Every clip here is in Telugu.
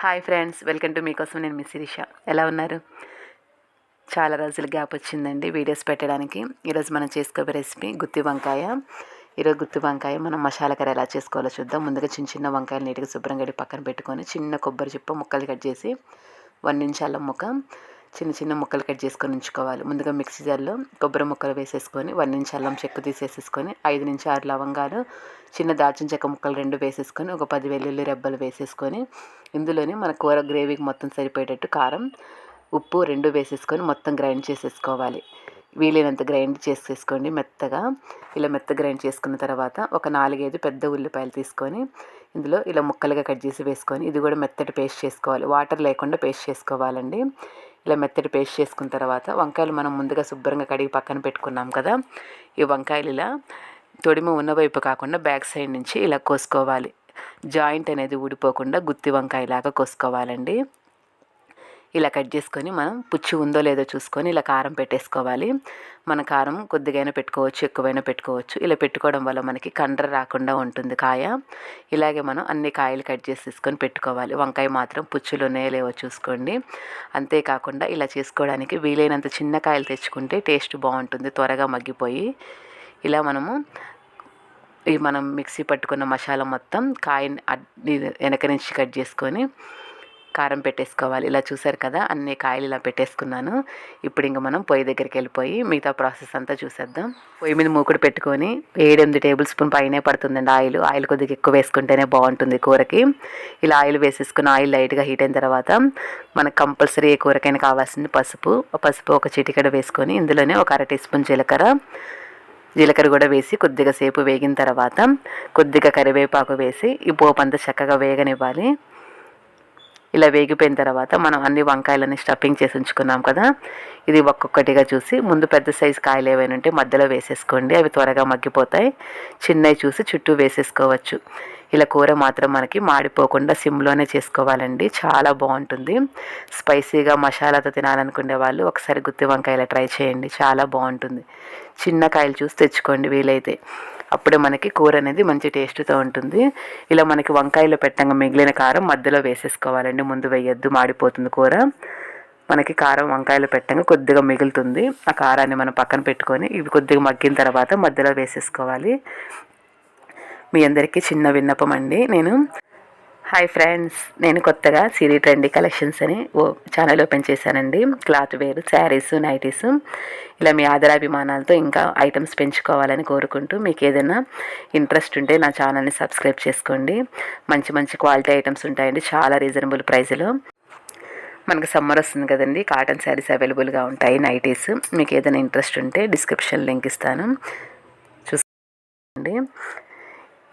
హాయ్ ఫ్రెండ్స్, వెల్కమ్ టు మీకోసం. నేను మీ శిరీష. ఎలా ఉన్నారు? చాలా రోజులు గ్యాప్ వచ్చిందండి వీడియోస్ పెట్టడానికి. ఈరోజు మనం చేసుకోబోయే రెసిపీ గుత్తి వంకాయ. ఈరోజు గుత్తి వంకాయ మనం మసాలా కర్రీ ఎలా చేసుకోవాలో చూద్దాం. ముందుగా చిన్న చిన్న వంకాయలు నీట్గా శుభ్రంగా పక్కన పెట్టుకొని చిన్న కొబ్బరి చిప్ప ముక్కలు కట్ చేసి 1 ఇంచ్ అల్లం ముక్క చిన్న చిన్న ముక్కలు కట్ చేసుకొని ఉంచుకోవాలి. ముందుగా మిక్సీ జార్లో కొబ్బరి ముక్కలు వేసేసుకొని 1 ఇంచ్ అల్లం చెక్కు తీసేసుకొని 5 నుంచి 6 లవంగాలు, చిన్న దాల్చిన చెక్క ముక్కలు 2 వేసేసుకొని ఒక 10 వెల్లుల్లి రెబ్బలు వేసేసుకొని ఇందులోనే మన కూర గ్రేవీకి మొత్తం సరిపోయేటట్టు కారం, ఉప్పు 2 వేసేసుకొని మొత్తం గ్రైండ్ చేసేసుకోవాలి. వీలైనంత గ్రైండ్ చేసేసుకోండి మెత్తగా. ఇలా మెత్త గ్రైండ్ చేసుకున్న తర్వాత ఒక 4-5 పెద్ద ఉల్లిపాయలు తీసుకొని ఇందులో ఇలా ముక్కలుగా కట్ చేసి వేసుకొని ఇది కూడా మెత్తటి పేస్ట్ చేసుకోవాలి. వాటర్ లేకుండా పేస్ట్ చేసుకోవాలండి. ఇలా మెత్తటి పేస్ట్ చేసుకున్న తర్వాత వంకాయలు మనం ముందుగా శుభ్రంగా కడిగి పక్కన పెట్టుకున్నాం కదా, ఈ వంకాయలు ఇలా తొడిమ ఉన్న వైపు కాకుండా బ్యాక్ సైడ్ నుంచి ఇలా కోసుకోవాలి. జాయింట్ అనేది ఊడిపోకుండా గుత్తి వంకాయలాగా కోసుకోవాలండి. ఇలా కట్ చేసుకొని మనం పుచ్చి ఉందో లేదో చూసుకొని ఇలా కారం పెట్టేసుకోవాలి. మన కారం కొద్దిగైనా పెట్టుకోవచ్చు, ఎక్కువైనా పెట్టుకోవచ్చు. ఇలా పెట్టుకోవడం వల్ల మనకి కండ్ర రాకుండా ఉంటుంది కాయ. ఇలాగే మనం అన్ని కాయలు కట్ చేసి తీసుకొని పెట్టుకోవాలి. వంకాయ మాత్రం పుచ్చులు ఉన్నాయో లేవో చూసుకోండి. అంతేకాకుండా ఇలా చేసుకోవడానికి వీలైనంత చిన్న కాయలు తెచ్చుకుంటే టేస్ట్ బాగుంటుంది, త్వరగా మగ్గిపోయి. ఇలా మనం మిక్సీ పట్టుకున్న మసాలా మొత్తం కాయని వెనక నుంచి కట్ చేసుకొని కారం పెట్టేసుకోవాలి. ఇలా చూసారు కదా, అన్ని కాయలు ఇలా పెట్టేసుకున్నాను. ఇప్పుడు ఇంక మనం పొయ్యి దగ్గరికి వెళ్ళిపోయి మిగతా ప్రాసెస్ అంతా చూసేద్దాం. పొయ్యి మీద మూకుడు పెట్టుకొని 7-8 టేబుల్ స్పూన్ పైనే పడుతుందండి ఆయిల్ కొద్దిగా ఎక్కువ వేసుకుంటేనే బాగుంటుంది కూరకి. ఇలా ఆయిల్ వేసేసుకుని ఆయిల్ లైట్గా హీట్ అయిన తర్వాత మనకు కంపల్సరీ ఏ కూరకైనా కావాల్సింది పసుపు ఒక చిటికెడ వేసుకొని ఇందులోనే ఒక 1/2 టీ స్పూన్ జీలకర్ర కూడా వేసి కొద్దిగా సేపు వేగిన తర్వాత కొద్దిగా కరివేపాకు వేసి ఈ పోపు అంతా చక్కగా వేగనివ్వాలి. ఇలా వేగిపోయిన తర్వాత మనం అన్ని వంకాయలని స్టఫింగ్ చేసి ఉంచుకున్నాం కదా, ఇది ఒక్కొక్కటిగా చూసి ముందు పెద్ద సైజు కాయలు ఏవైనా ఉంటే మధ్యలో వేసేసుకోండి, అవి త్వరగా మగ్గిపోతాయి. చిన్నవి చూసి చుట్టూ వేసేసుకోవచ్చు. ఇలా కూర మాత్రం మనకి మాడిపోకుండా సిమ్లోనే చేసుకోవాలండి, చాలా బాగుంటుంది. స్పైసీగా మసాలాతో తినాలనుకునే వాళ్ళు ఒకసారి గుత్తి వంకాయలు ట్రై చేయండి, చాలా బాగుంటుంది. చిన్న కాయలు చూసి తెచ్చుకోండి వీలైతే, అప్పుడే మనకి కూర అనేది మంచి టేస్ట్తో ఉంటుంది. ఇలా మనకి వంకాయలో పెట్టంగా మిగిలిన కారం మధ్యలో వేసేసుకోవాలండి, ముందు వేయొద్దు, మాడిపోతుంది కూర. మనకి కారం వంకాయలు పెట్టంగా కొద్దిగా మిగులుతుంది, ఆ కారాన్ని మనం పక్కన పెట్టుకొని ఇవి కొద్దిగా మగ్గిన తర్వాత మధ్యలో వేసేసుకోవాలి. మీ అందరికీ చిన్న విన్నపం అండి. హాయ్ ఫ్రెండ్స్, నేను కొత్తగా సిరి ట్రెండీ కలెక్షన్స్ అని ఛానల్ ఓపెన్ చేశానండి. క్లాత్ వేరు, శారీస్, నైటీస్, ఇలా మీ ఆదరాభిమానాలతో ఇంకా ఐటమ్స్ పెంచుకోవాలని కోరుకుంటూ మీకు ఏదైనా ఇంట్రెస్ట్ ఉంటే నా ఛానల్ని సబ్స్క్రైబ్ చేసుకోండి. మంచి క్వాలిటీ ఐటమ్స్ ఉంటాయండి, చాలా రీజనబుల్ ప్రైస్లో. మనకు సమ్మర్ వస్తుంది కదండి, కాటన్ శారీస్ అవైలబుల్గా ఉంటాయి, నైటీస్. మీకు ఏదైనా ఇంట్రెస్ట్ ఉంటే డిస్క్రిప్షన్ లింక్ ఇస్తాను, చూసుకోండి.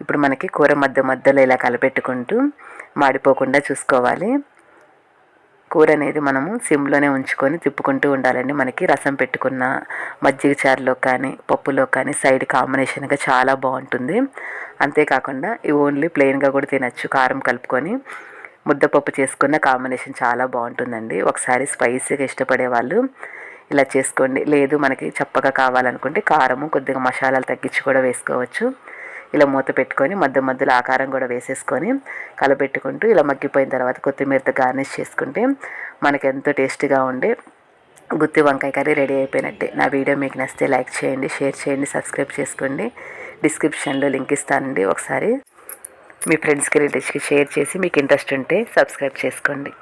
ఇప్పుడు మనకి కూర మధ్యలో ఇలా కలపెట్టుకుంటూ మాడిపోకుండా చూసుకోవాలి. కూర అనేది మనము సిమ్లోనే ఉంచుకొని తిప్పుకుంటూ ఉండాలండి. మనకి రసం పెట్టుకున్న మజ్జిగ చారులో కానీ పప్పులో కానీ సైడ్ కాంబినేషన్గా చాలా బాగుంటుంది. అంతేకాకుండా ఇవి ఓన్లీ ప్లెయిన్గా కూడా తినచ్చు, కారం కలుపుకొని. ముద్దపప్పు చేసుకున్న కాంబినేషన్ చాలా బాగుంటుందండి. ఒకసారి స్పైసీగా ఇష్టపడే వాళ్ళు ఇలా చేసుకోండి. లేదు మనకి చప్పగా కావాలనుకుంటే కారము కొద్దిగా మసాలాలు తగ్గించి కూడా వేసుకోవచ్చు. ఇలా మూత పెట్టుకొని మధ్యలో ఆకారం కూడా వేసేసుకొని కలపెట్టుకుంటూ ఇలా మగ్గిపోయిన తర్వాత కొత్తిమీరతో గార్నిష్ చేసుకుంటే మనకి ఎంతో టేస్టీగా ఉండే గుత్తి వంకాయ కర్రీ రెడీ అయిపోయినట్టే. నా వీడియో మీకు నచ్చితే లైక్ చేయండి, షేర్ చేయండి, సబ్స్క్రైబ్ చేసుకోండి. డిస్క్రిప్షన్లో లింక్ ఇస్తానండి, ఒకసారి మీ ఫ్రెండ్స్కి రిలేటివ్స్కి షేర్ చేసి మీకు ఇంట్రెస్ట్ ఉంటే సబ్స్క్రైబ్ చేసుకోండి.